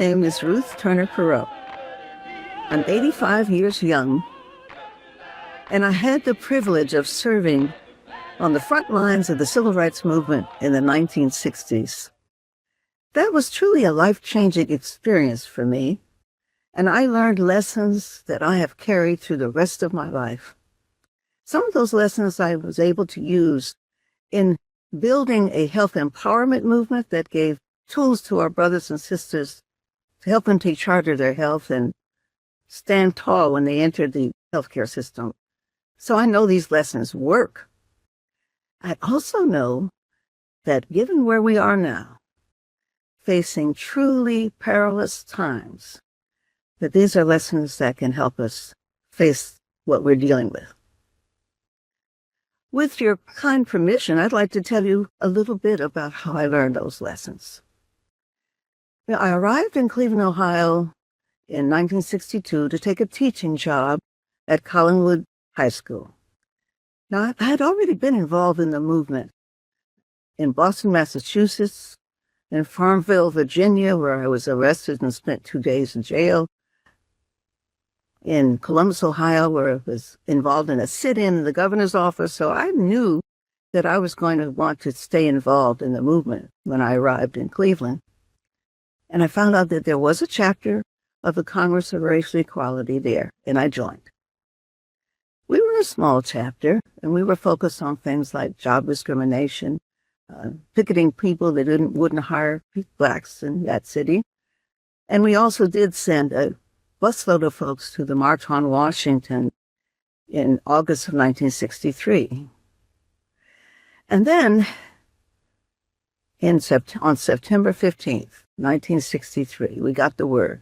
name is Ruth Turner Perot. I'm 85 years young, and I had the privilege of serving on the front lines of the civil rights movement in the 1960s. That was truly a life-changing experience for me, and I learned lessons that I have carried through the rest of my life. Some of those lessons I was able to use in building a health empowerment movement that gave tools to our brothers and sisters to help them take charge of their health and stand tall when they entered the healthcare system. So I know these lessons work. I also know that given where we are now, facing truly perilous times, that these are lessons that can help us face what we're dealing with. With your kind permission, I'd like to tell you a little bit about how I learned those lessons. Now, I arrived in Cleveland, Ohio in 1962 to take a teaching job at Collinwood High School. Now, I had already been involved in the movement in Boston, Massachusetts, in Farmville, Virginia, where I was arrested and spent 2 days in jail, in Columbus, Ohio, where I was involved in a sit-in in the governor's office. So I knew that I was going to want to stay involved in the movement when I arrived in Cleveland. And I found out that there was a chapter of the Congress of Racial Equality there, and I joined. We were a small chapter, and we were focused on things like job discrimination, picketing people that wouldn't hire blacks in that city. And we also did send a busload of folks to the March on Washington in August of 1963. And then on September 15th, 1963, we got the word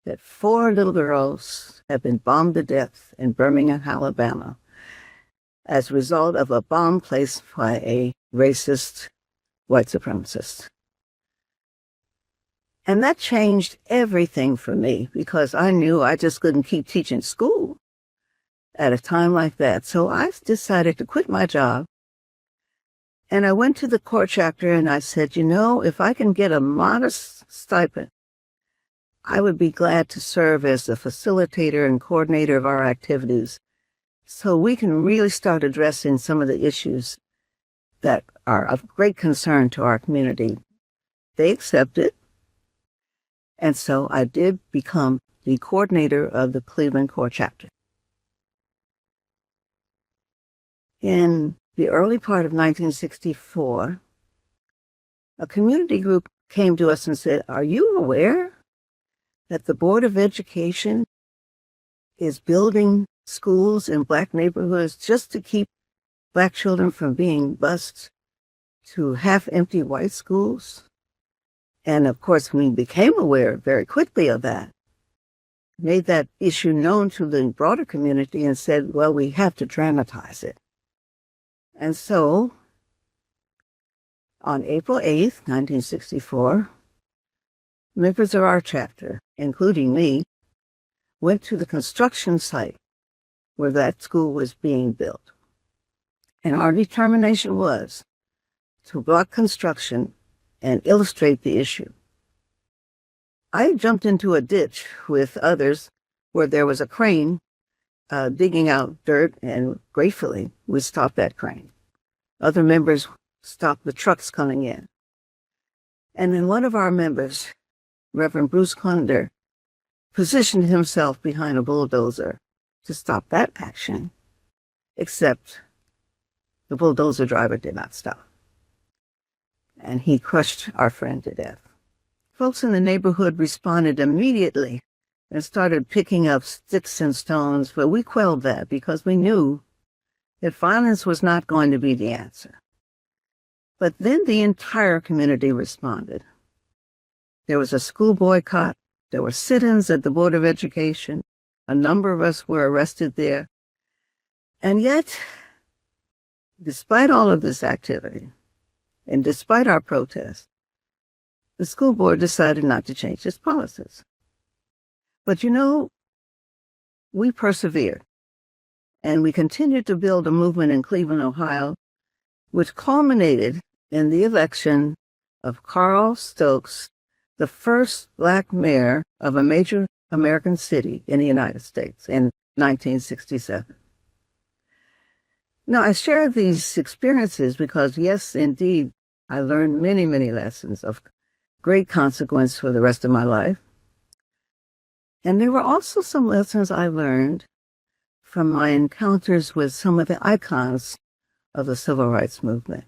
that 4 little girls had been bombed to death in Birmingham, Alabama, as a result of a bomb placed by a racist white supremacist. And that changed everything for me, because I knew I just couldn't keep teaching school at a time like that. So I decided to quit my job. And I went to the core chapter and I said, you know, if I can get a modest stipend, I would be glad to serve as the facilitator and coordinator of our activities so we can really start addressing some of the issues that are of great concern to our community. They accepted. And so I did become the coordinator of the Cleveland core chapter. In the early part of 1964, a community group came to us and said, are you aware that the Board of Education is building schools in black neighborhoods just to keep black children from being bused to half-empty white schools? And of course, we became aware very quickly of that, made that issue known to the broader community and said, well, we have to dramatize it. And so on April 8th, 1964, members of our chapter, including me, went to the construction site where that school was being built. And our determination was to block construction and illustrate the issue. I jumped into a ditch with others where there was a crane digging out dirt, and gratefully we stopped that crane. Other members stopped the trucks coming in. And then one of our members, Reverend Bruce Cunder, positioned himself behind a bulldozer to stop that action, except the bulldozer driver did not stop. And he crushed our friend to death. Folks in the neighborhood responded immediately and started picking up sticks and stones, but we quelled that because we knew that violence was not going to be the answer. But then the entire community responded. There was a school boycott. There were sit-ins at the Board of Education. A number of us were arrested there. And yet, despite all of this activity, and despite our protests, the school board decided not to change its policies. But you know, we persevered, and we continued to build a movement in Cleveland, Ohio, which culminated in the election of Carl Stokes the first Black mayor of a major American city in the United States in 1967. Now, I share these experiences because, yes, indeed, I learned many, many lessons of great consequence for the rest of my life. And there were also some lessons I learned from my encounters with some of the icons of the civil rights movement,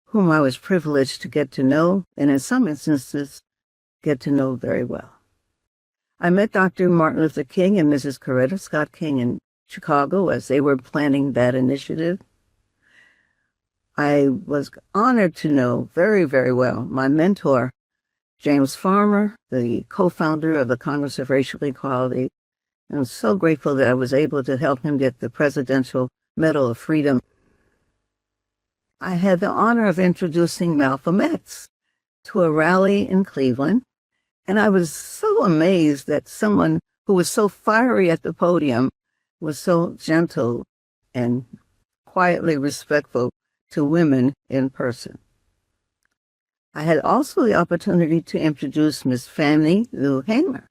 whom I was privileged to get to know, and in some instances, get to know very well. I met Dr. Martin Luther King and Mrs. Coretta Scott King in Chicago as they were planning that initiative. I was honored to know very, very well my mentor, James Farmer, the co-founder of the Congress of Racial Equality. I'm so grateful that I was able to help him get the Presidential Medal of Freedom. I had the honor of introducing Malcolm X to a rally in Cleveland, and I was so amazed that someone who was so fiery at the podium was so gentle and quietly respectful to women in person. I had also the opportunity to introduce Miss Fannie Lou Hamer,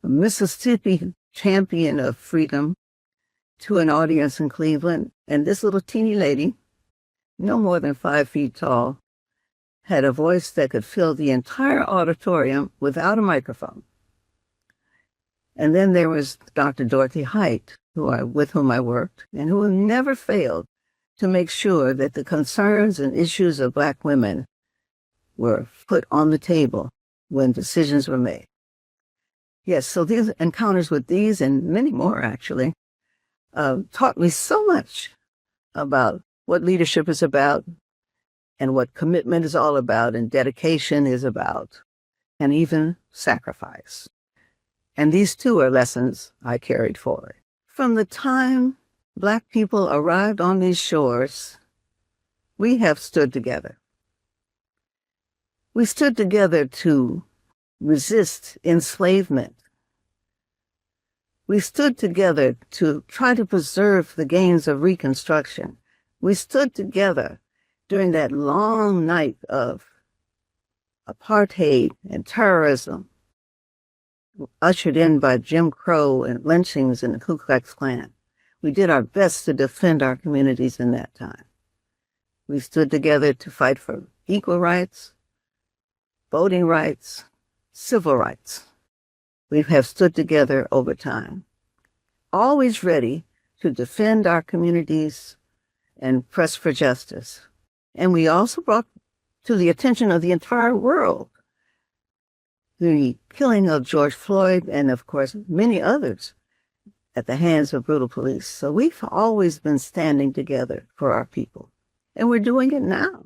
a Mississippi champion of freedom, to an audience in Cleveland. And this little teeny lady, no more than 5 feet tall, had a voice that could fill the entire auditorium without a microphone. And then there was Dr. Dorothy Height, with whom I worked, and who never failed to make sure that the concerns and issues of Black women were put on the table when decisions were made. Yes, so these encounters with these and many more actually taught me so much about what leadership is about and what commitment is all about and dedication is about, and even sacrifice. And these too are lessons I carried forward. From the time Black people arrived on these shores, we have stood together. We stood together to resist enslavement. We stood together to try to preserve the gains of Reconstruction. We stood together during that long night of apartheid and terrorism, ushered in by Jim Crow and lynchings and the Ku Klux Klan. We did our best to defend our communities in that time. We stood together to fight for equal rights, voting rights, civil rights. We have stood together over time, always ready to defend our communities and press for justice. And we also brought to the attention of the entire world the killing of George Floyd and, of course, many others at the hands of brutal police. So we've always been standing together for our people. And we're doing it now.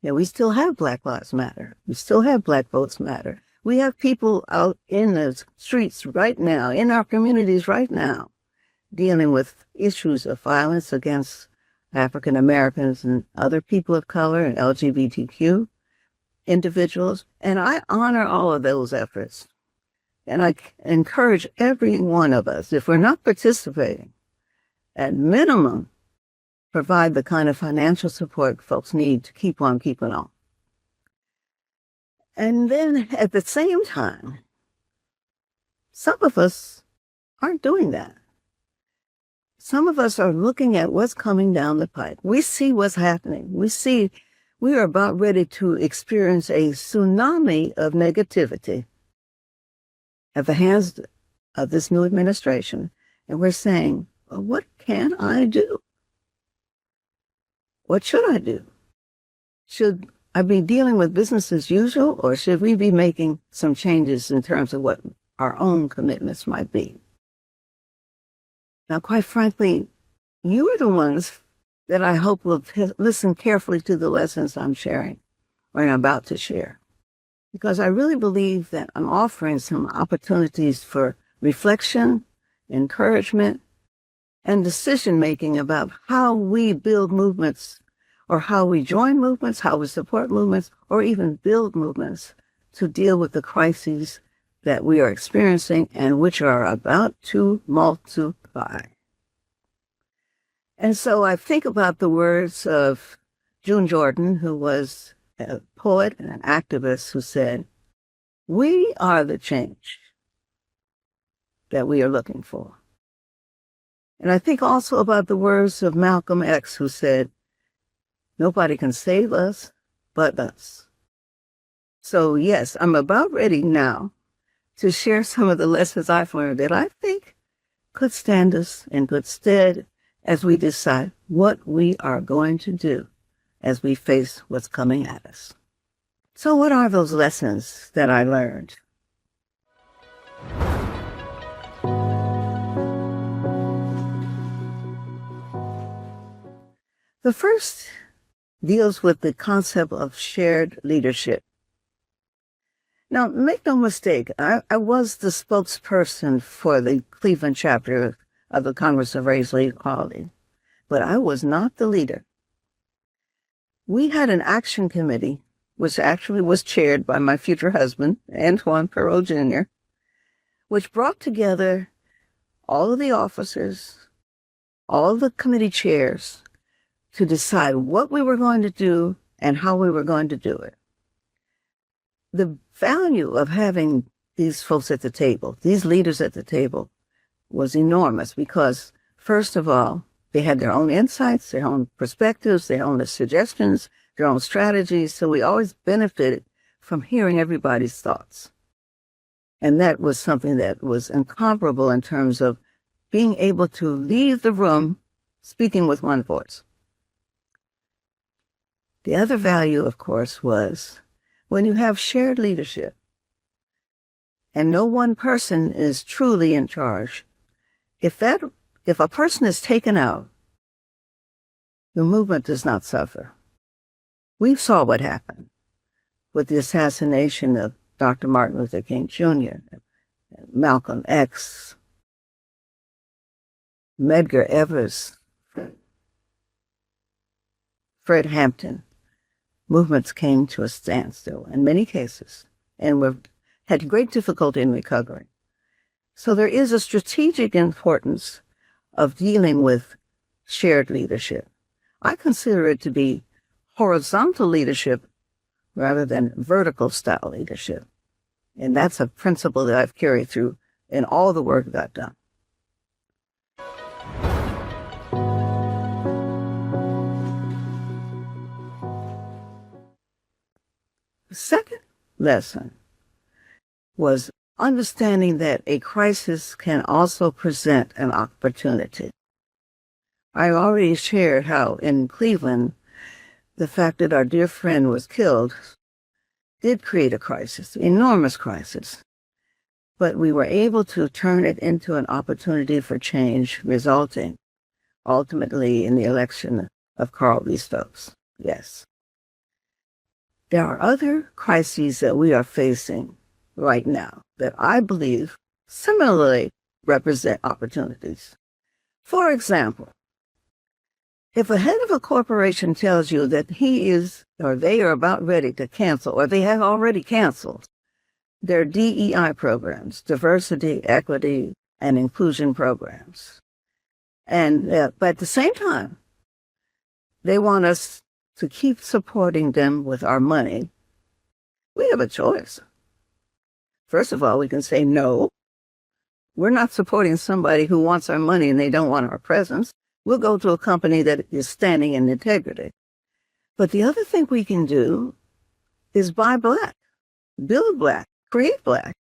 Yeah, we still have Black Lives Matter. We still have Black Votes Matter. We have people out in the streets right now, in our communities right now, dealing with issues of violence against African Americans and other people of color and LGBTQ individuals. And I honor all of those efforts. And I encourage every one of us, if we're not participating, at minimum, provide the kind of financial support folks need to keep on keeping on. And then at the same time, some of us aren't doing that. Some of us are looking at what's coming down the pipe. We see what's happening. We see we are about ready to experience a tsunami of negativity at the hands of this new administration. And we're saying, well, what can I do? What should I do? Should I be dealing with business as usual, or should we be making some changes in terms of what our own commitments might be? Now, quite frankly, you are the ones that I hope will listen carefully to the lessons I'm sharing or I'm about to share, because I really believe that I'm offering some opportunities for reflection, encouragement, and decision-making about how we build movements, or how we join movements, how we support movements, or even build movements to deal with the crises that we are experiencing and which are about to multiply. And so I think about the words of June Jordan, who was a poet and an activist who said, "We are the change that we are looking for." And I think also about the words of Malcolm X, who said, "Nobody can save us but us." So yes, I'm about ready now to share some of the lessons I've learned that I think could stand us in good stead as we decide what we are going to do as we face what's coming at us. So what are those lessons that I learned? The first deals with the concept of shared leadership. Now, make no mistake, I was the spokesperson for the Cleveland chapter of the Congress of Racial Equality, but I was not the leader. We had an action committee, which actually was chaired by my future husband, Antoine Perot Jr., which brought together all of the officers, all of the committee chairs, to decide what we were going to do and how we were going to do it. The value of having these folks at the table, these leaders at the table, was enormous because, first of all, they had their own insights, their own perspectives, their own suggestions, their own strategies, so we always benefited from hearing everybody's thoughts. And that was something that was incomparable in terms of being able to leave the room speaking with one voice. The other value, of course, was when you have shared leadership and no one person is truly in charge, if a person is taken out, the movement does not suffer. We saw what happened with the assassination of Dr. Martin Luther King Jr., Malcolm X, Medgar Evers, Fred Hampton. Movements came to a standstill in many cases and had great difficulty in recovering. So there is a strategic importance of dealing with shared leadership. I consider it to be horizontal leadership rather than vertical style leadership. And that's a principle that I've carried through in all the work that I've done. The second lesson was understanding that a crisis can also present an opportunity. I already shared how in Cleveland, the fact that our dear friend was killed did create a crisis, an enormous crisis. But we were able to turn it into an opportunity for change, resulting ultimately in the election of Carl B. Stokes. Yes. There are other crises that we are facing right now that I believe similarly represent opportunities. For example, if a head of a corporation tells you that he is or they are about ready to cancel or they have already canceled their DEI programs, diversity, equity, and inclusion programs, but at the same time, they want us to keep supporting them with our money, we have a choice. First of all, we can say, no, we're not supporting somebody who wants our money and they don't want our presence. We'll go to a company that is standing in integrity. But the other thing we can do is buy black, build black, create black,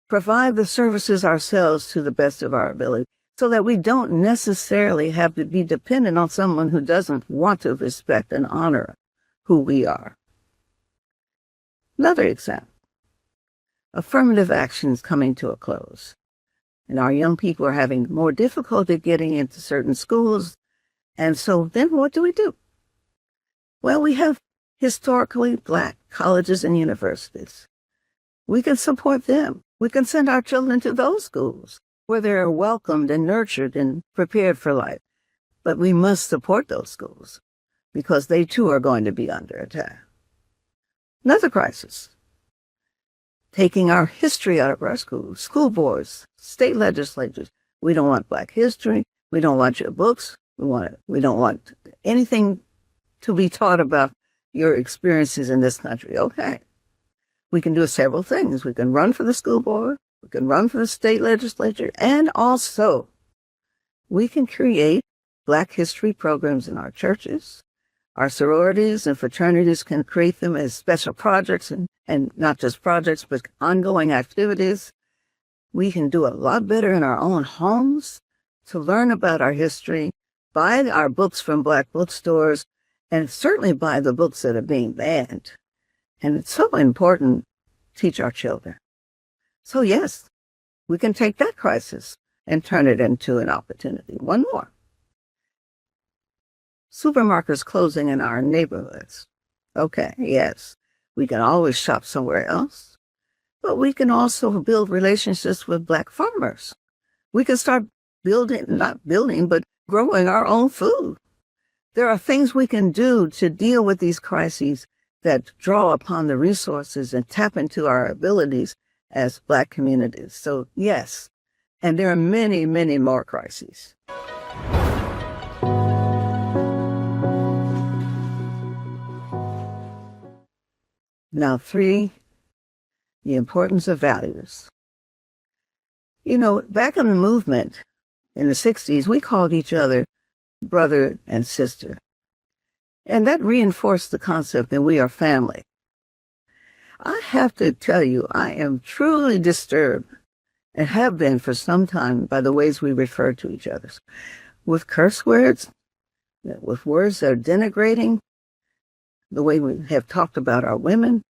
provide the services ourselves to the best of our ability so that we don't necessarily have to be dependent on someone who doesn't want to respect and honor who we are. Another example, affirmative action is coming to a close. And our young people are having more difficulty getting into certain schools. And so then what do? Well, we have historically black colleges and universities. We can support them. We can send our children to those schools where they're welcomed and nurtured and prepared for life. But we must support those schools because they too are going to be under attack. Another crisis. Taking our history out of our schools, school boards, state legislatures. We don't want black history. We don't want your books. We don't want anything to be taught about your experiences in this country. Okay. We can do several things. We can run for the school board. We can run for the state legislature. And also, we can create Black history programs in our churches. Our sororities and fraternities can create them as special projects and not just projects, but ongoing activities. We can do a lot better in our own homes to learn about our history, buy our books from Black bookstores, and certainly buy the books that are being banned. And it's so important to teach our children. So yes, we can take that crisis and turn it into an opportunity. One more. Supermarkets closing in our neighborhoods. Okay, yes, we can always shop somewhere else, but we can also build relationships with Black farmers. We can start not building, but growing our own food. There are things we can do to deal with these crises that draw upon the resources and tap into our abilities as Black communities. So yes, and there are many, many more crises. Now, 3, the importance of values. You know, back in the movement in the 60s, we called each other brother and sister. And that reinforced the concept that we are family. I have to tell you, I am truly disturbed, and have been for some time, by the ways we refer to each other. With curse words, with words that are denigrating, the way we have talked about our women.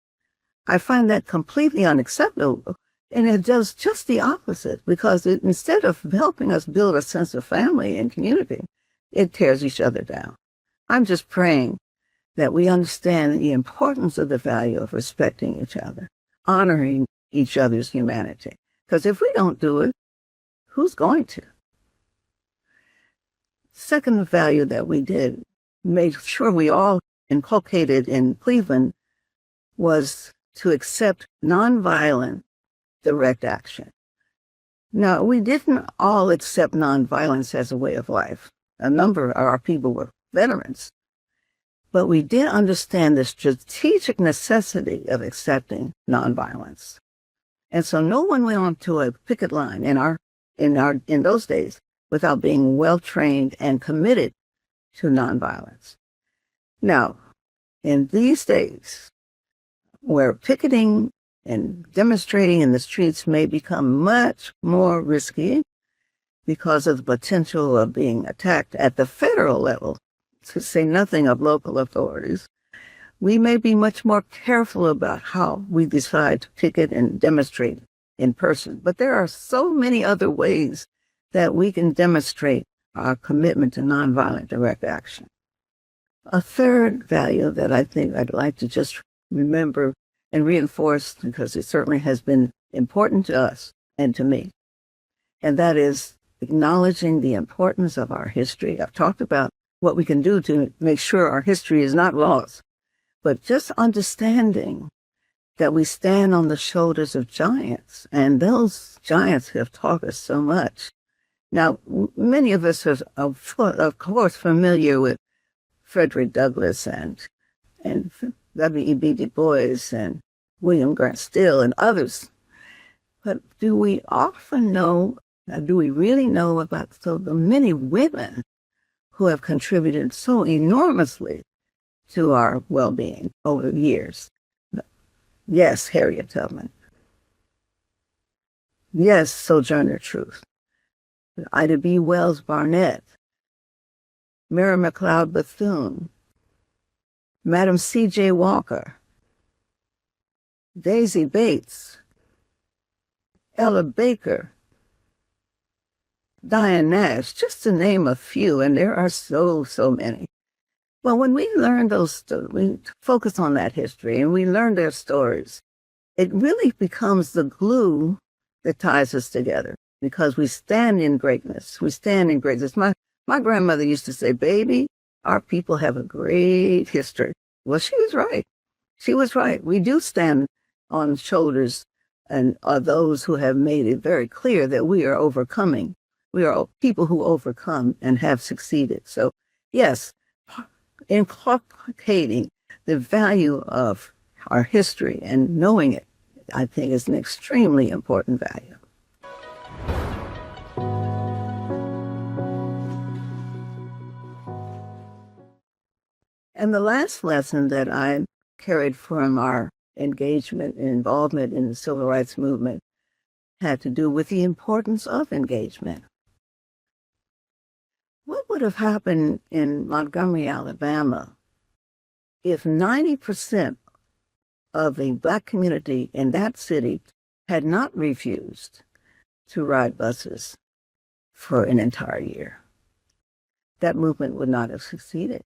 I find that completely unacceptable. And it does just the opposite, because instead of helping us build a sense of family and community, it tears each other down. I'm just praying that we understand the importance of the value of respecting each other, honoring each other's humanity. Because if we don't do it, who's going to? Second value that we did, made sure we all inculcated in Cleveland, was to accept nonviolent direct action. Now, we didn't all accept nonviolence as a way of life. A number of our people were veterans. But we did understand the strategic necessity of accepting nonviolence. And so no one went onto a picket line in those days without being well-trained and committed to nonviolence. Now, in these days, where picketing and demonstrating in the streets may become much more risky because of the potential of being attacked at the federal level, to say nothing of local authorities, we may be much more careful about how we decide to picket and demonstrate in person. But there are so many other ways that we can demonstrate our commitment to nonviolent direct action. A third value that I think I'd like to just remember and reinforce, because it certainly has been important to us and to me, and that is acknowledging the importance of our history. I've talked about what we can do to make sure our history is not lost, but just understanding that we stand on the shoulders of giants, and those giants have taught us so much. Now, many of us are, of course, familiar with Frederick Douglass and W.E.B. Du Bois and William Grant Still and others. But do we really know about the many women who have contributed so enormously to our well-being over the years? Yes, Harriet Tubman. Yes, Sojourner Truth. Ida B. Wells Barnett. Mary McLeod Bethune. Madam C.J. Walker. Daisy Bates. Ella Baker. Diane Nash, just to name a few, and there are so many. Well, when we learn we focus on that history and we learn their stories, it really becomes the glue that ties us together, because we stand in greatness. We stand in greatness. My grandmother used to say, "Baby, our people have a great history." Well, she was right. She was right. We do stand on shoulders and are those who have made it very clear that we are overcoming. We are people who overcome and have succeeded. So, yes, inculcating the value of our history and knowing it, I think, is an extremely important value. And the last lesson that I carried from our engagement and involvement in the civil rights movement had to do with the importance of engagement. What would have happened in Montgomery, Alabama, if 90% of the Black community in that city had not refused to ride buses for an entire year? That movement would not have succeeded.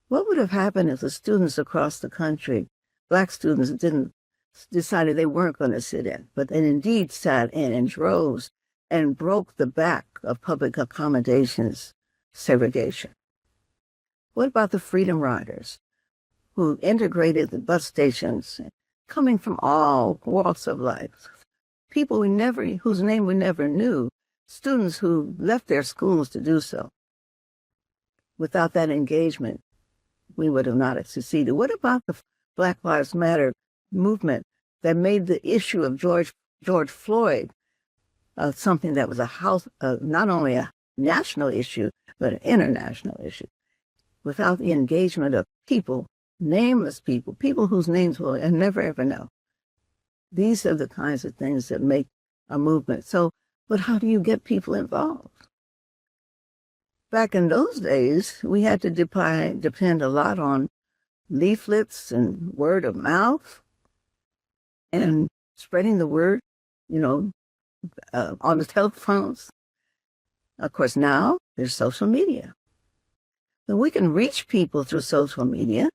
What would have happened if the students across the country, Black students, decided they weren't going to sit in, but they indeed sat in droves and broke the back of public accommodations segregation? What about the Freedom Riders who integrated the bus stations, coming from all walks of life? People whose name we never knew, students who left their schools to do so. Without that engagement, we would have not succeeded. What about the Black Lives Matter movement that made the issue of George Floyd something that was not only a national issue, but an international issue? Without the engagement of people, nameless people whose names we'll never ever know. These are the kinds of things that make a movement. But how do you get people involved? Back in those days, we had to depend a lot on leaflets and word of mouth and spreading the word, on the telephones. Of course, now there's social media. So we can reach people through social media,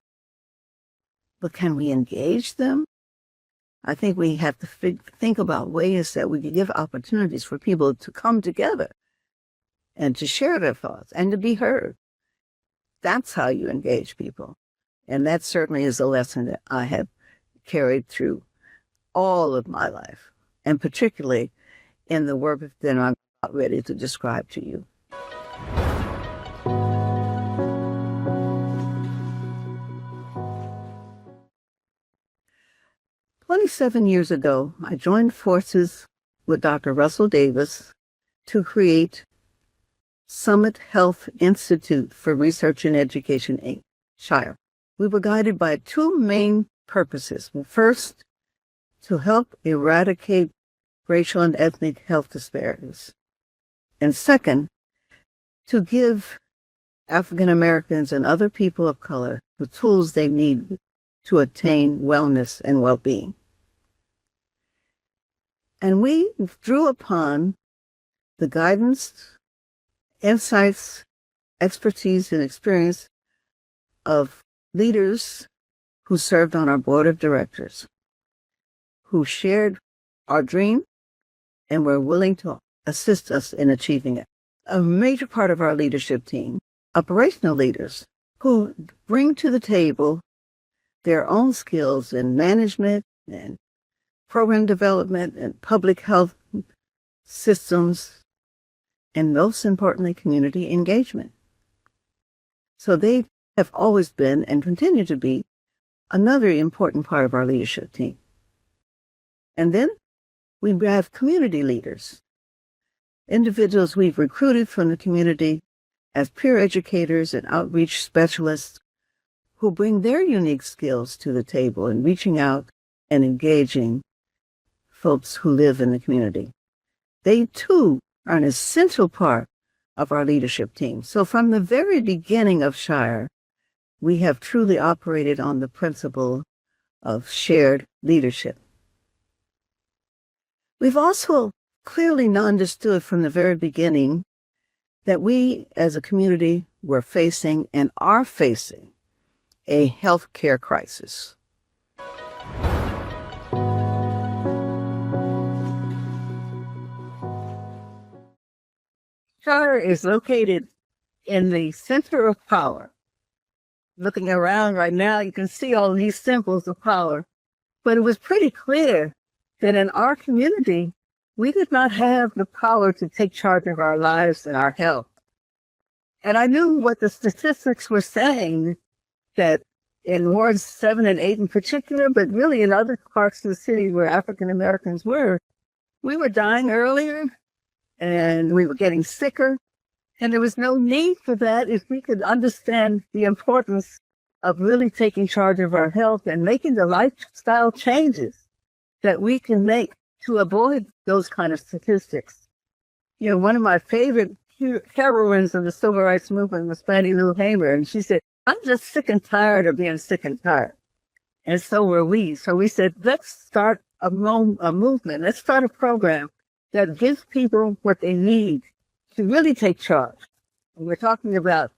but can we engage them? I think we have to think about ways that we can give opportunities for people to come together and to share their thoughts and to be heard. That's how you engage people. And that certainly is a lesson that I have carried through all of my life, and particularly in the work that I'm about ready to describe to you. "27 years ago, I joined forces with Dr. Russell Davis to create Summit Health Institute for Research and Education, Inc., SHIRE. We were guided by two main purposes. First, to help eradicate racial and ethnic health disparities. And second, to give African Americans and other people of color the tools they need to attain wellness and well-being. And we drew upon the guidance, insights, expertise, and experience of leaders who served on our board of directors, who shared our dream and were willing to assist us in achieving it. A major part of our leadership team, operational leaders, who bring to the table their own skills in management and program development and public health systems, and most importantly, community engagement. So they have always been and continue to be another important part of our leadership team. And then we have community leaders, individuals we've recruited from the community as peer educators and outreach specialists who bring their unique skills to the table in reaching out and engaging folks who live in the community. They, too, are an essential part of our leadership team. So from the very beginning of SHIRE, we have truly operated on the principle of shared leadership. We've also clearly understood from the very beginning that we as a community were facing and are facing a healthcare crisis. SHIRE is located in the center of power. Looking around right now, you can see all these symbols of power. But it was pretty clear that in our community, we did not have the power to take charge of our lives and our health. And I knew what the statistics were saying, that in wards 7 and 8 in particular, but really in other parts of the city where African Americans were, we were dying earlier and we were getting sicker. And there was no need for that if we could understand the importance of really taking charge of our health and making the lifestyle changes that we can make to avoid those kind of statistics. You know, one of my favorite heroines of the civil rights movement was Fannie Lou Hamer, and she said, I'm just sick and tired of being sick and tired. And so were we. So we said, let's start a movement. Let's start a program that gives people what they need to really take charge. And we're talking about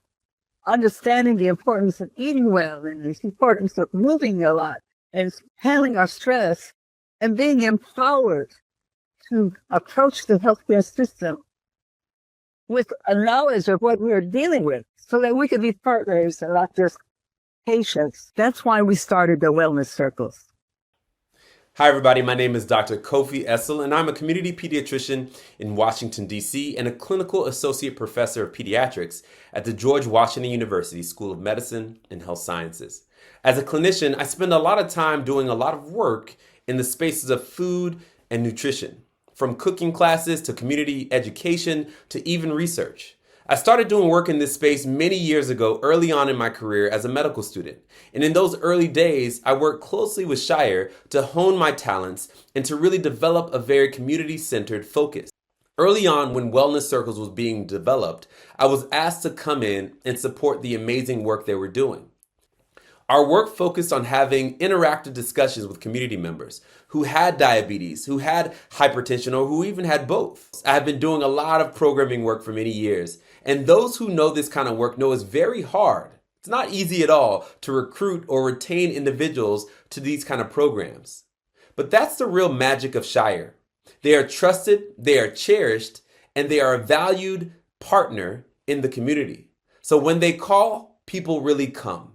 understanding the importance of eating well and the importance of moving a lot and handling our stress and being empowered to approach the healthcare system with a knowledge of what we're dealing with so that we could be partners and not just patients. That's why we started the wellness circles. Hi, everybody. My name is Dr. Kofi Essel, and I'm a community pediatrician in Washington, D.C., and a clinical associate professor of pediatrics at the George Washington University School of Medicine and Health Sciences. As a clinician, I spend a lot of time doing a lot of work in the spaces of food and nutrition, from cooking classes to community education to even research. I started doing work in this space many years ago, early on in my career as a medical student. And in those early days, I worked closely with SHIRE to hone my talents and to really develop a very community-centered focus. Early on, when Wellness Circles was being developed, I was asked to come in and support the amazing work they were doing. Our work focused on having interactive discussions with community members who had diabetes, who had hypertension, or who even had both. I have been doing a lot of programming work for many years, and those who know this kind of work know it's very hard. It's not easy at all to recruit or retain individuals to these kind of programs. But that's the real magic of SHIRE. They are trusted, they are cherished, and they are a valued partner in the community. So when they call, people really come.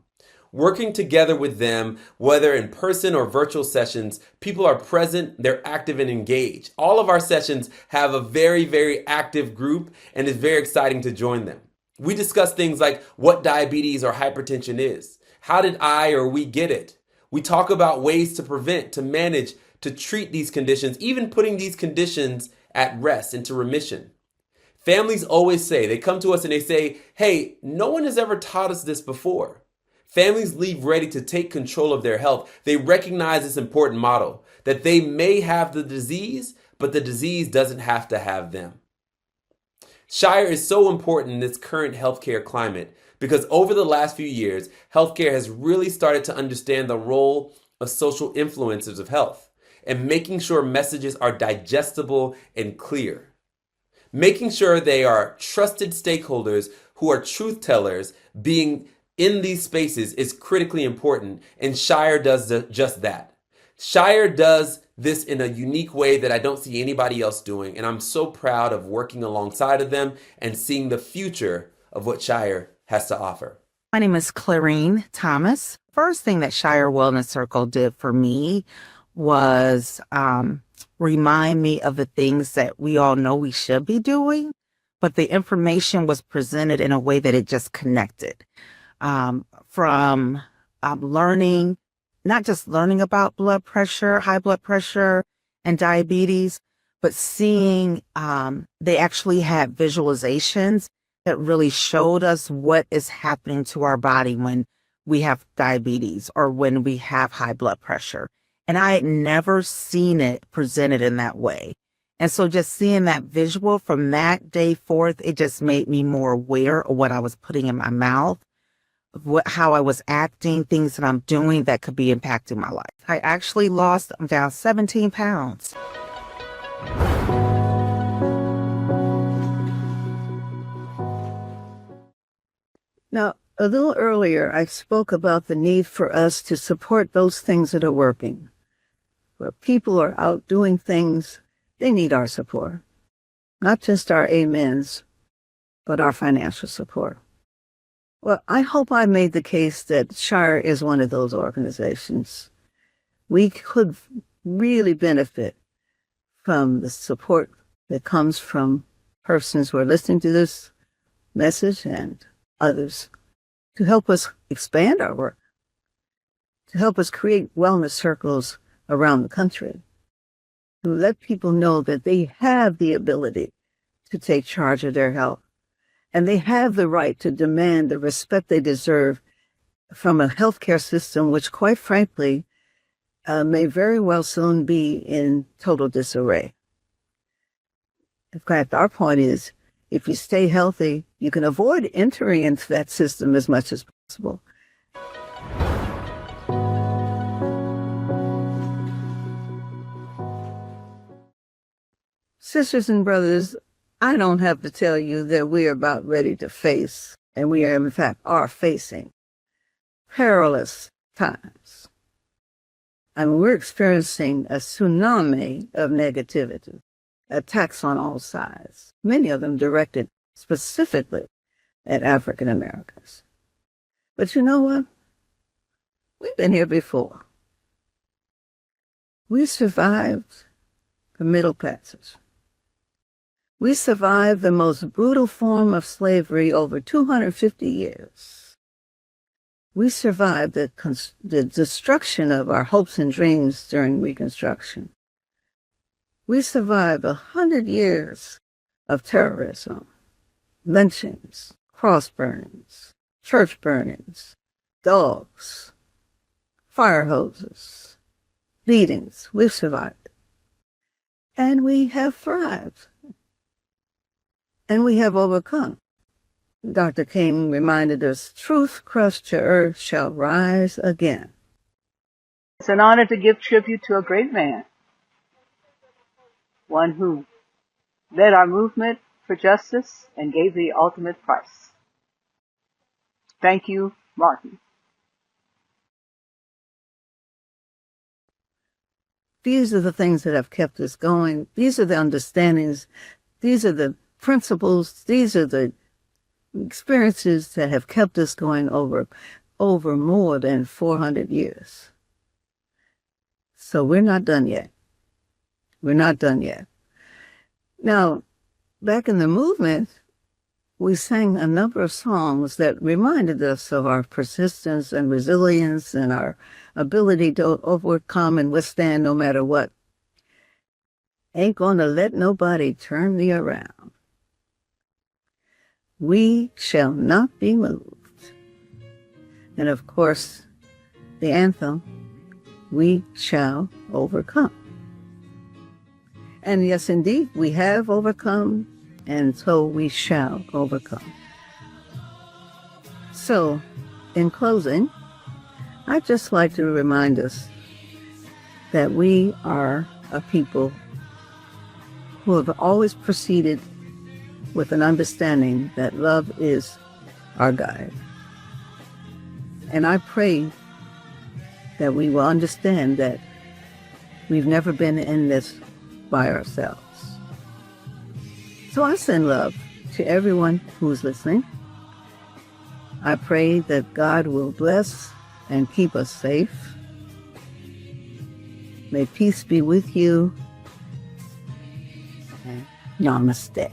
Working together with them, whether in person or virtual sessions, people are present, they're active and engaged. All of our sessions have a very, very active group, and it's very exciting to join them. We discuss things like what diabetes or hypertension is. How did I or we get it? We talk about ways to prevent, to manage, to treat these conditions, even putting these conditions at rest, into remission. Families always say, they come to us and they say, hey, no one has ever taught us this before. Families leave ready to take control of their health. They recognize this important motto, that they may have the disease, but the disease doesn't have to have them. SHIRE is so important in this current healthcare climate because over the last few years, healthcare has really started to understand the role of social influencers of health and making sure messages are digestible and clear. Making sure they are trusted stakeholders who are truth tellers being in these spaces is critically important, and SHIRE does just that. SHIRE does this in a unique way that I don't see anybody else doing, and I'm so proud of working alongside of them and seeing the future of what SHIRE has to offer. My name is Clarine Thomas. First thing that SHIRE Wellness Circle did for me was remind me of the things that we all know we should be doing, but the information was presented in a way that it just connected. From learning, not just learning about blood pressure, high blood pressure, and diabetes, but seeing they actually had visualizations that really showed us what is happening to our body when we have diabetes or when we have high blood pressure. And I had never seen it presented in that way. And so just seeing that visual from that day forth, it just made me more aware of what I was putting in my mouth, how I was acting, things that I'm doing that could be impacting my life. I actually lost down 17 pounds. Now, a little earlier, I spoke about the need for us to support those things that are working. Where people are out doing things, they need our support. Not just our amens, but our financial support. Well, I hope I made the case that SHIRE is one of those organizations. We could really benefit from the support that comes from persons who are listening to this message and others to help us expand our work. to help us create wellness circles around the country, to let people know that they have the ability to take charge of their health, and they have the right to demand the respect they deserve from a healthcare system which, quite frankly, may very well soon be in total disarray. In fact, our point is, if you stay healthy, you can avoid entering into that system as much as possible. Sisters and brothers, I don't have to tell you that we are about ready to face, and we are, in fact, are facing perilous times. I mean, we're experiencing a tsunami of negativity, attacks on all sides, many of them directed specifically at African Americans. But you know what? We've been here before. We survived the Middle Passage. We survived the most brutal form of slavery over 250 years. We survived the destruction of our hopes and dreams during Reconstruction. We survived 100 years of terrorism, lynchings, cross burnings, church burnings, dogs, fire hoses, beatings. We've survived. And we have thrived. And we have overcome. Dr. King reminded us, truth crushed to earth shall rise again. It's an honor to give tribute to a great man, one who led our movement for justice and gave the ultimate price. Thank you, Martin. These are the things that have kept us going. These are the understandings. These are the principles. These are the experiences that have kept us going over more than 400 years. So we're not done yet. We're not done yet. Now, back in the movement, we sang a number of songs that reminded us of our persistence and resilience and our ability to overcome and withstand no matter what. Ain't gonna let nobody turn me around. We shall not be moved. And of course, the anthem, we shall overcome. And yes, indeed, we have overcome, and so we shall overcome. So, in closing, I'd just like to remind us that we are a people who have always proceeded with an understanding that love is our guide. And I pray that we will understand that we've never been in this by ourselves. So I send love to everyone who's listening. I pray that God will bless and keep us safe. May peace be with you. And namaste.